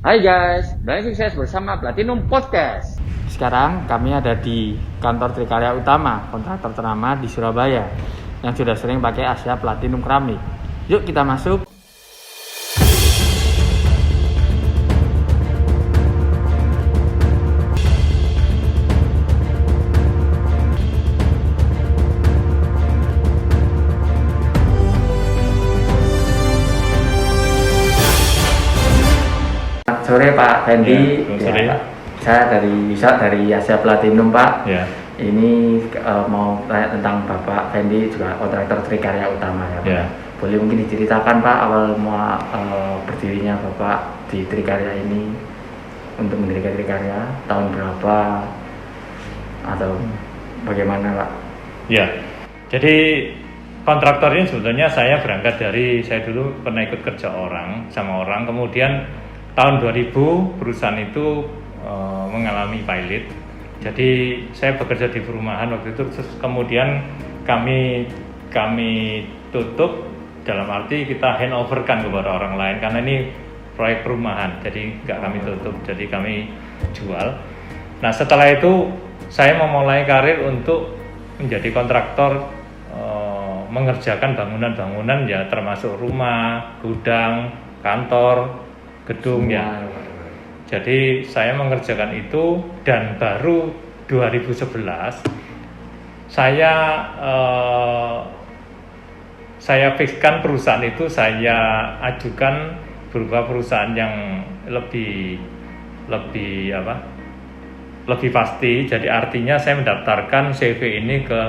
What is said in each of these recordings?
Hai guys, balik sukses bersama Platinum Podcast. Sekarang kami ada di kantor Trikarya Utama, kontraktor ternama di Surabaya yang sudah sering pakai Asia Platinum Keramik. Yuk kita masuk. Sore Pak Fendi, sore. Saya dari Asia Platinum Pak. Ya. Ini mau tanya tentang Bapak Fendi, juga kontraktor Trikarya Utama ya Pak. Ya. Boleh mungkin diceritakan Pak awal berdirinya Bapak di Trikarya ini, untuk mendirikan Trikarya tahun berapa atau bagaimana Pak? Ya. Jadi kontraktor ini sebetulnya saya dulu pernah ikut kerja sama orang, kemudian tahun 2000 perusahaan itu mengalami pilot. Jadi saya bekerja di perumahan waktu itu, terus kemudian kami tutup, dalam arti kita handoverkan kepada orang lain karena ini proyek perumahan, jadi nggak kami tutup, jadi kami jual. Nah setelah itu saya memulai karir untuk menjadi kontraktor, mengerjakan bangunan-bangunan ya, termasuk rumah, gudang, kantor, gedung ya. Jadi saya mengerjakan itu, dan baru 2011 saya fixkan perusahaan itu, saya ajukan berupa perusahaan yang lebih pasti. Jadi artinya saya mendaftarkan CV ini ke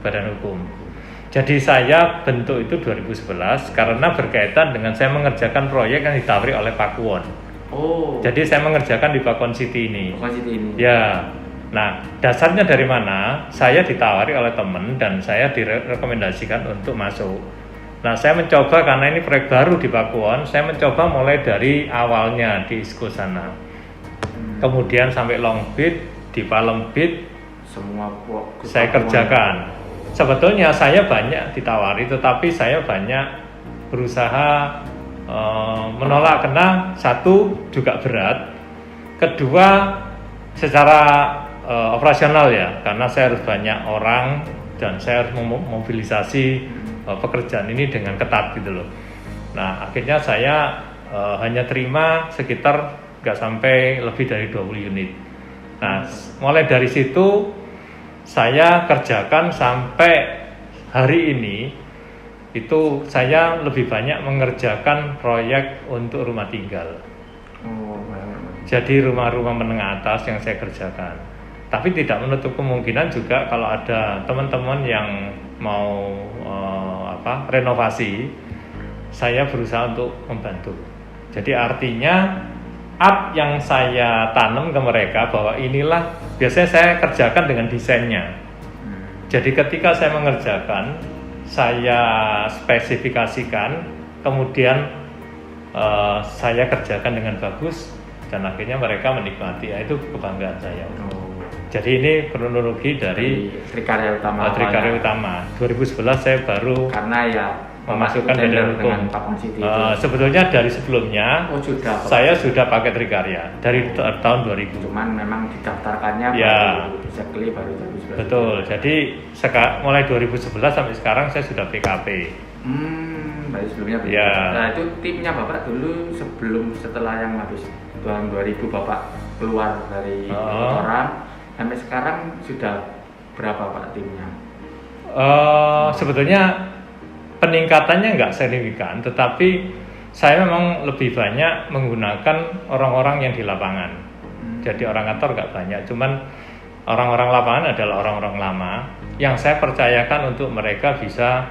Badan Hukum. Jadi saya bentuk itu 2011 karena berkaitan dengan saya mengerjakan proyek yang ditawari oleh Pakuwon. Oh. Jadi saya mengerjakan di Pakuwon City ini. Pakuwon City ini. Ya. Nah, dasarnya dari mana? Saya ditawari oleh teman dan saya direkomendasikan untuk masuk. Nah, saya mencoba karena ini proyek baru di Pakuwon, saya mencoba mulai dari awalnya di ISCO sana. Kemudian sampai Long Beach, di Palm Beach, semua saya kerjakan. Sebetulnya saya banyak ditawari, tetapi saya banyak berusaha menolak karena satu juga berat, kedua secara operasional ya, karena saya harus banyak orang dan saya harus memobilisasi pekerjaan ini dengan ketat gitu loh. Nah akhirnya saya hanya terima sekitar nggak sampai lebih dari 20 unit. Nah mulai dari situ saya kerjakan sampai hari ini, itu saya lebih banyak mengerjakan proyek untuk rumah tinggal. Jadi rumah-rumah menengah atas yang saya kerjakan. Tapi tidak menutup kemungkinan juga kalau ada teman-teman yang mau renovasi, saya berusaha untuk membantu. Jadi artinya art yang saya tanam ke mereka bahwa inilah biasanya saya kerjakan dengan desainnya. Jadi ketika saya mengerjakan, saya spesifikasikan, kemudian saya kerjakan dengan bagus dan akhirnya mereka menikmati. Itu kebanggaan saya. Jadi ini kronologi dari Trikarya Utama. Trikarya Utama. 2011 saya baru karena ya memasukkan Badan Hukum. Sebetulnya dari sebelumnya saya sudah pakai Trikarya dari tahun 2000. Cuman memang didaftarkannya ya, baru 2011. Betul. Jadi mulai 2011 sampai sekarang saya sudah PKP. Dari sebelumnya. Ya. Nah itu timnya Bapak dulu setelah yang habis tahun 2000 Bapak keluar dari orang sampai sekarang sudah berapa Pak timnya? Sebetulnya peningkatannya nggak signifikan, tetapi saya memang lebih banyak menggunakan orang-orang yang di lapangan. Jadi orang kantor nggak banyak, cuman orang-orang lapangan adalah orang-orang lama yang saya percayakan untuk mereka bisa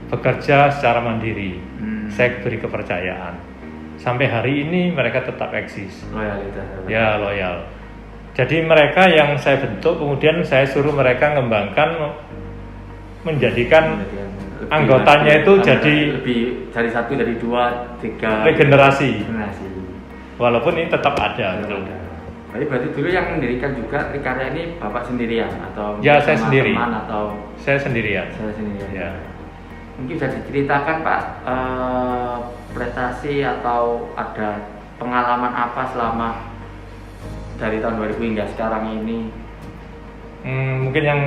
bekerja secara mandiri. Saya beri kepercayaan. Sampai hari ini mereka tetap eksis. Loyalitas. Ya, loyal. Jadi mereka yang saya bentuk, kemudian saya suruh mereka mengembangkan, menjadikan anggotanya itu jadi lebih dari 1, dari 2, 3 regenerasi. Walaupun ini tetap ada gitu. Berarti dulu yang mendirikan juga Trikarya ini Bapak sendirian atau ya saya sendiri. Teman atau saya sendirian. Saya sendirian. Ya. Mungkin bisa diceritakan Pak prestasi atau ada pengalaman apa selama dari tahun 2000 hingga sekarang ini Mungkin yang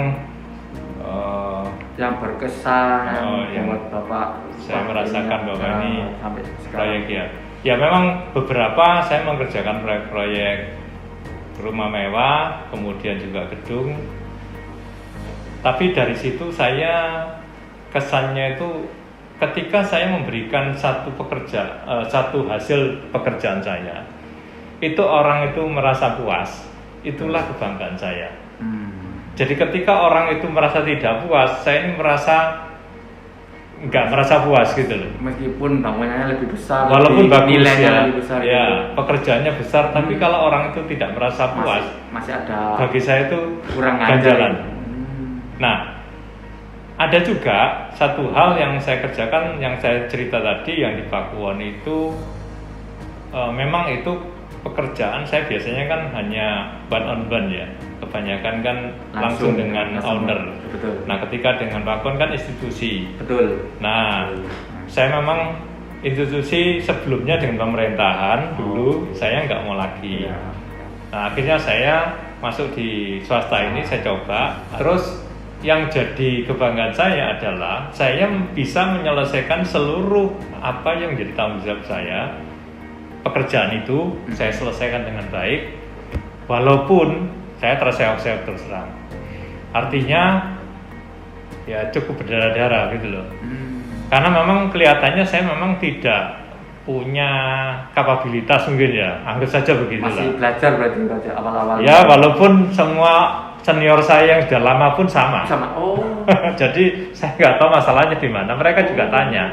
berkesan yang buat Bapak saya merasakan bahwa ini sampai sekarang. proyek ya memang beberapa saya mengerjakan proyek rumah mewah, kemudian juga gedung. Tapi dari situ saya kesannya itu ketika saya memberikan satu hasil pekerjaan saya, itu orang itu merasa puas, itulah kebanggaan saya. Jadi ketika orang itu merasa tidak puas, saya ini nggak merasa puas gitu loh. Meskipun bangunannya lebih besar, walaupun bagus nilainya ya, lebih besar, ya pekerjaannya besar, tapi kalau orang itu tidak merasa puas, masih ada. bagi saya itu kurang ganjalan. Nah, ada juga satu hal yang saya kerjakan, yang saya cerita tadi, yang di Pakuwon itu memang itu pekerjaan saya biasanya kan hanya one on one ya, kebanyakan kan langsung dengan owner. Betul. Nah, ketika dengan Pakuwon kan institusi. Betul. Nah, saya memang institusi sebelumnya dengan pemerintahan dulu saya nggak mau lagi. Ya. Nah, akhirnya saya masuk di swasta ini, saya coba. Terus yang jadi kebanggaan saya adalah saya bisa menyelesaikan seluruh apa yang menjadi tanggung jawab saya. Pekerjaan itu saya selesaikan dengan baik, walaupun saya terseok-seok terus terang. Artinya ya cukup berdarah-darah gitu loh. Karena memang kelihatannya saya memang tidak punya kapabilitas mungkin ya, anggap saja begitulah. Masih belajar berarti awal-awal. Ya walaupun semua senior saya yang sudah lama pun sama. Oh. Jadi saya nggak tahu masalahnya di mana. Mereka juga tanya.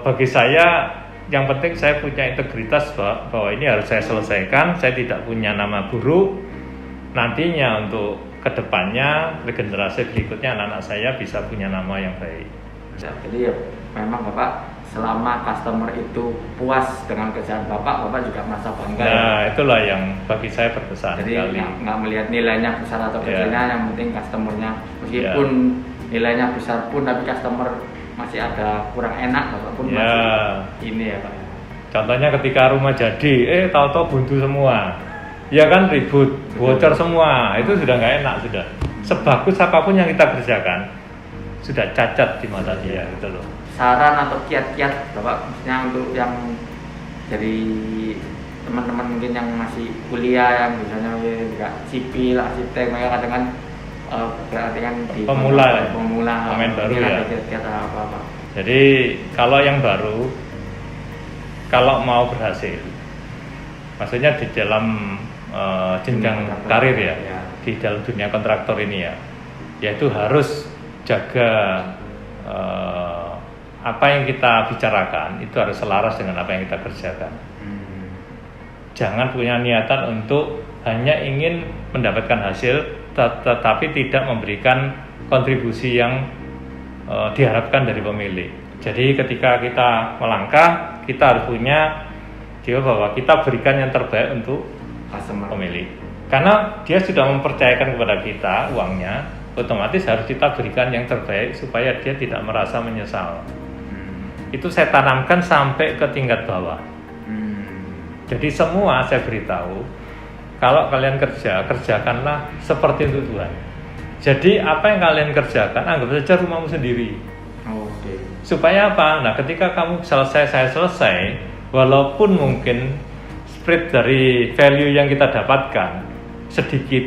Bagi saya yang penting saya punya integritas bahwa ini harus saya selesaikan. Saya tidak punya nama buruk. Nantinya untuk kedepannya regenerasi berikutnya anak-anak saya bisa punya nama yang baik. Jadi ya memang Bapak selama customer itu puas dengan kerjaan Bapak juga merasa bangga. Nah itulah yang bagi saya berkesan. Jadi nggak melihat nilainya besar atau kecilnya, yang penting customernya meskipun nilainya besar pun tapi customer masih ada kurang enak, Bapak pun masih ini ya Pak. Contohnya ketika rumah jadi, tahu-tahu buntu semua, ya kan ribut, bocor semua, itu sudah nggak enak sudah. Sebagus apapun yang kita kerjakan, sudah cacat di mata dia gitu loh. Saran atau kiat-kiat Bapak maksudnya untuk yang dari teman-teman mungkin yang masih kuliah, yang misalnya juga sipil, arsitek, mereka kadang kan berarti kan di pemula pemain baru ya. Kiat-kiat apa? Jadi kalau yang baru, kalau mau berhasil, maksudnya di dalam jenjang karir ya, di dalam dunia kontraktor ini ya, yaitu harus jaga apa yang kita bicarakan itu harus selaras dengan apa yang kita kerjakan. Jangan punya niatan untuk hanya ingin mendapatkan hasil, tetapi tidak memberikan kontribusi yang diharapkan dari pemilik. Jadi ketika kita melangkah, kita harus punya jiwa bahwa kita berikan yang terbaik untuk pemilik. Karena dia sudah mempercayakan kepada kita uangnya, otomatis harus kita berikan yang terbaik supaya dia tidak merasa menyesal. Itu saya tanamkan sampai ke tingkat bawah. Jadi semua saya beritahu, kalau kalian kerjakanlah seperti untuk Tuhan. Jadi apa yang kalian kerjakan, anggap saja rumahmu sendiri. Supaya apa? Nah ketika kamu selesai, saya selesai, walaupun mungkin spread dari value yang kita dapatkan sedikit,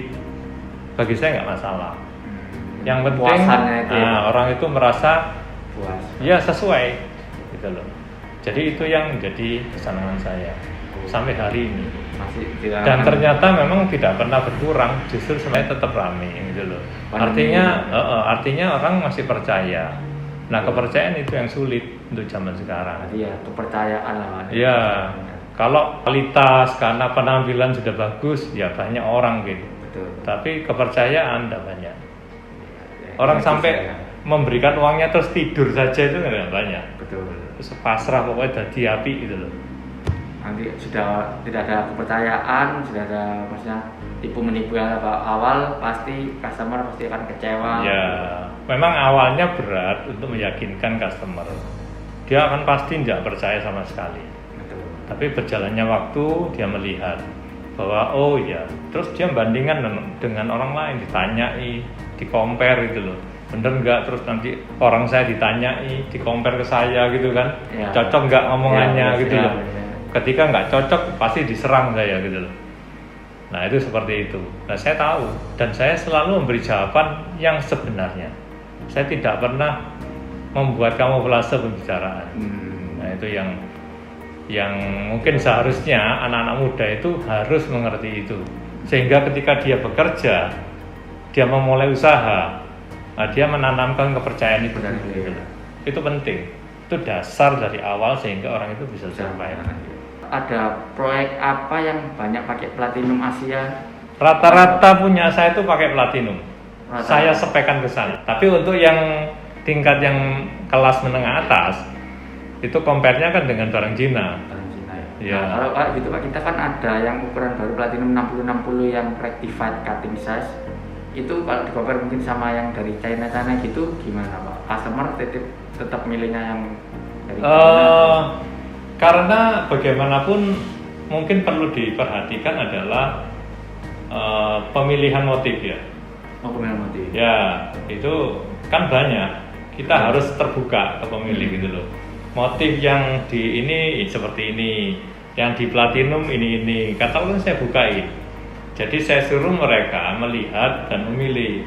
bagi saya nggak masalah. Yang penting orang itu merasa puas. Ya sesuai gitu loh. Jadi itu yang menjadi kesenangan saya sampai hari ini. Dan ternyata memang tidak pernah berkurang, justru semuanya tetap ramai gitu loh. Artinya orang masih percaya. Nah kepercayaan itu yang sulit untuk zaman sekarang. Iya, kepercayaan lah. Iya, kalau kualitas karena penampilan sudah bagus, ya banyak orang gitu. Betul. Tapi kepercayaan tidak banyak. Orang sampai memberikan uangnya terus tidur saja itu nggak banyak. Betul. Terus pasrah pokoknya jadi api gitu loh. Nanti sudah tidak ada kepercayaan, sudah ada maksudnya tipu menipu awal, pasti customer pasti akan kecewa. Ya, memang awalnya berat untuk meyakinkan customer. Dia akan pasti tidak percaya sama sekali. Betul. Tapi berjalannya waktu dia melihat bahwa oh ya, terus dia bandingkan dengan orang lain, ditanyai, di-compare gitu loh. Bener nggak? Terus nanti orang saya ditanyai, di-compare ke saya gitu kan, Ya. cocok nggak ngomongannya Ya, gitu ya, loh. ya. Ketika nggak cocok pasti diserang saya gitu loh. Nah itu seperti itu. Nah saya tahu dan saya selalu memberi jawaban yang sebenarnya. Saya tidak pernah membuat kamuflase pembicaraan. Nah itu yang mungkin seharusnya anak-anak muda itu harus mengerti itu, sehingga ketika dia bekerja, dia memulai usaha, nah dia menanamkan kepercayaan itu. Itu penting, itu dasar dari awal sehingga orang itu bisa survive. Ada proyek apa yang banyak pakai Platinum Asia? Rata-rata punya saya itu pakai Platinum. Rata-rata. Saya spekan ke sana. Tapi untuk yang tingkat yang kelas menengah atas itu compare-nya kan dengan barang Cina. Ya. Nah, kalau gitu Pak, kita kan ada yang ukuran baru Platinum 60-60 yang rectified cutting size. Itu kalau di-compare mungkin sama yang dari China gitu gimana Pak? Customer tetap milihnya yang dari China? Karena bagaimanapun mungkin perlu diperhatikan adalah pemilihan motif ya. Oh, pemilihan motif. Ya, itu kan banyak. Kita harus terbuka ke pemilih gitu loh. Motif yang di ini seperti ini, yang di Platinum ini. Katakan saya bukain. Jadi saya suruh mereka melihat dan memilih.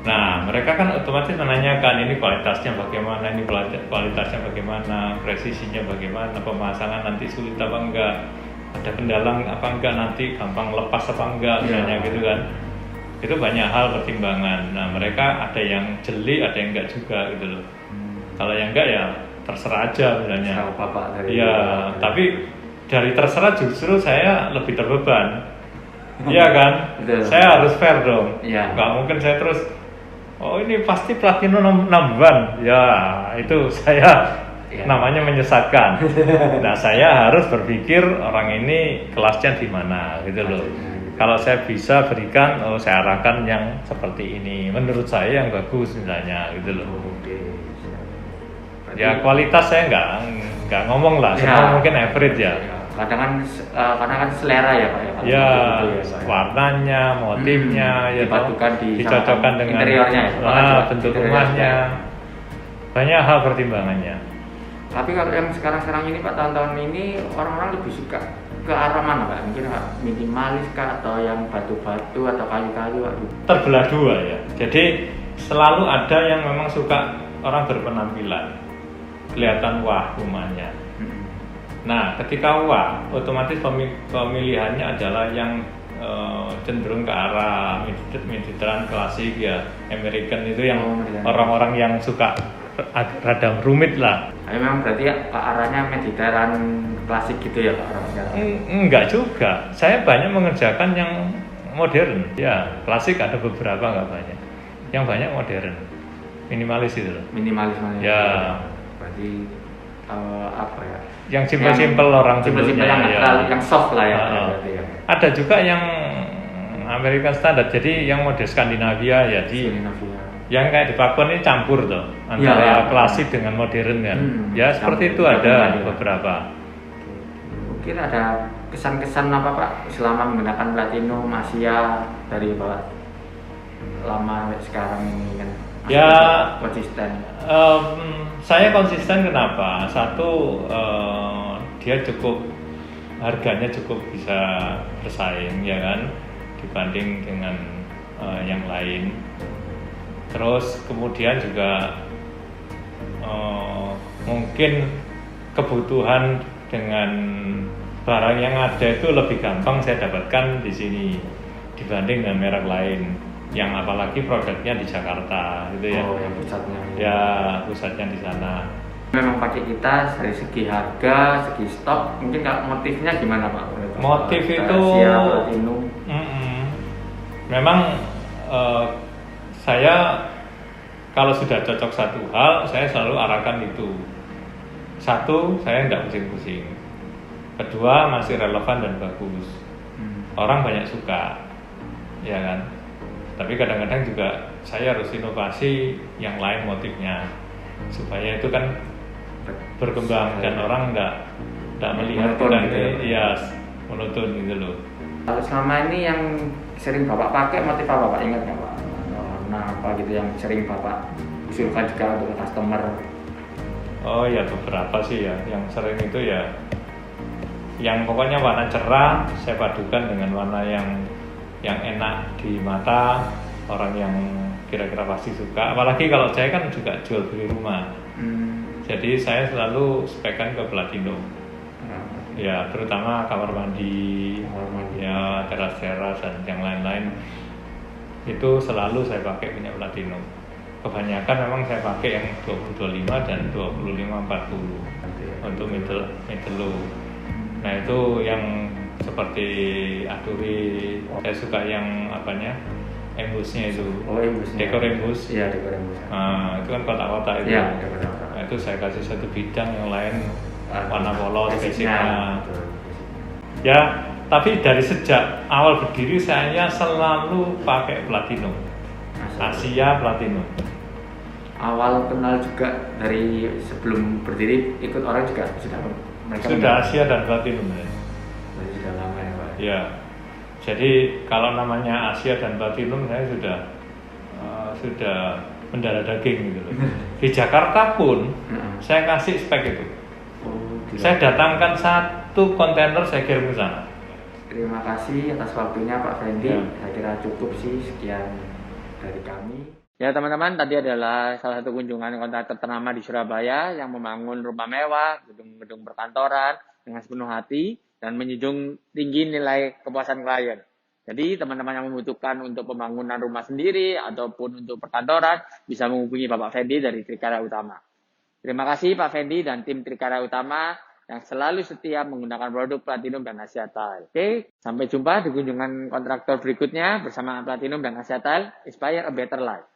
Nah, mereka kan otomatis menanyakan ini kualitasnya bagaimana, ini kualitasnya bagaimana, presisinya bagaimana, pemasangan nanti sulit apa enggak, ada kendala apa enggak, nanti gampang lepas apa enggak, misalnya gitu kan. Itu banyak hal pertimbangan. Nah, mereka ada yang jeli, ada yang enggak juga gitu loh. Kalau yang enggak ya terserah aja misalnya. Iya, tapi dari terserah justru saya lebih terbeban. Iya kan? Betul. Saya harus fair dong. Iya. Nggak mungkin saya terus oh ini pasti Platinum number. Ya, itu saya namanya menyesatkan. Nah, saya harus berpikir orang ini kelasnya di mana gitu loh. Kalau saya bisa berikan, saya arahkan yang seperti ini. Menurut saya yang bagus misalnya gitu loh. Ya kualitas saya nggak ngomong lah, semua mungkin average ya. Kadang kan selera ya Pak ya. Ya, warnanya, motifnya, ya dicocokkan dengan interiornya ya, bentuk rumahnya. Banyak hal pertimbangannya. Tapi kalau yang sekarang ini Pak, tahun-tahun ini orang-orang lebih suka ke arah mana Pak? Mungkin minimalis kah atau yang batu-batu atau kayu-kayu? Terbelah dua ya. Jadi selalu ada yang memang suka orang berpenampilan, kelihatan wah rumahnya. Nah, ketika wah, otomatis pemilihannya adalah yang cenderung ke arah Mediterranean klasik ya, American itu yang orang-orang yang suka rada rumit lah. Memang berarti ya ke arahnya Mediterranean klasik gitu ya Pak orang sekarang? Enggak juga, saya banyak mengerjakan yang modern. Ya, klasik ada beberapa, nggak banyak. Yang banyak modern, minimalis itu loh. Minimalis ya. Berarti apa ya? Yang simpel-simpel orang simpel-simpel yang soft lah ya. Ada juga yang American Standard, jadi yang model Skandinavia ya yang kayak di Papua ini campur tuh antara klasik dengan modern kan. Ya seperti itu ada beberapa. Mungkin ada kesan-kesan apa Pak selama menggunakan Platinum Asia dari Bapak lama sampai sekarang ini kan? Ya konsisten. Saya konsisten kenapa? Satu dia cukup harganya cukup bisa bersaing ya kan dibanding dengan yang lain. Terus kemudian juga mungkin kebutuhan dengan barang yang ada itu lebih gampang saya dapatkan di sini dibanding dengan merek lain. Yang apalagi produknya di Jakarta gitu ya. Oh, yang pusatnya. Ya, pusatnya di sana. Memang pakai kita dari segi harga, segi stok, mungkin kalau motifnya gimana Pak? Motif itu memang saya kalau sudah cocok satu hal, saya selalu arahkan itu. Satu, saya nggak pusing-pusing. Kedua, masih relevan dan bagus. Orang banyak suka, ya kan? Tapi kadang-kadang juga saya harus inovasi yang lain motifnya supaya itu kan berkembang dan orang nggak nggak melihat Monoton kita gitu itu ya monoton gitu loh. Kalau selama ini yang sering Bapak pakai motif apa Pak? Ingat nggak Pak? Warna apa gitu yang sering Bapak usulkan juga untuk customer? Oh ya beberapa sih ya, yang sering itu ya, yang pokoknya warna cerah saya padukan dengan warna yang enak di mata orang yang kira-kira pasti suka. Apalagi kalau saya kan juga jual beli rumah, jadi saya selalu spekkan ke platinum. Ya terutama kamar mandi, ya teras-teras dan yang lain-lain itu selalu saya pakai punya platinum. Kebanyakan memang saya pakai yang 20-25 dan 25-40 untuk middle low. Nah itu yang seperti Aduri, saya suka yang apanya, embusnya itu. Oh, embusnya. Dekor embus. Iya, dekor embus. Nah, itu kan kotak-kotak itu. Iya, kotak-kotak. Nah, itu saya kasih satu bidang, yang lain warna polos, basicnya. Ya, tapi dari sejak awal berdiri saya selalu pakai platinum. Asia platinum. Awal kenal juga dari sebelum berdiri ikut orang juga mereka sudah Asia dan platinum ya. Jadi sudah lama ya Pak. Ya, jadi kalau namanya Asia dan platinum saya sudah mendarah daging gitu loh. Di Jakarta pun saya kasih spek itu. Saya datangkan satu kontainer saya kirim ke sana. Terima kasih atas waktunya Pak Fendi. Ya. Saya kira cukup sih, sekian dari kami. Ya teman-teman, tadi adalah salah satu kunjungan kontraktor ternama di Surabaya yang membangun rumah mewah, gedung-gedung perkantoran dengan sepenuh hati dan menjunjung tinggi nilai kepuasan klien. Jadi teman-teman yang membutuhkan untuk pembangunan rumah sendiri ataupun untuk perkantoran bisa menghubungi Bapak Fendi dari Trikarya Utama. Terima kasih Pak Fendi dan tim Trikarya Utama yang selalu setia menggunakan produk Platinum dan Asia Tile. Oke, sampai jumpa di kunjungan kontraktor berikutnya bersama Platinum dan Asia Tile. Inspire a better life.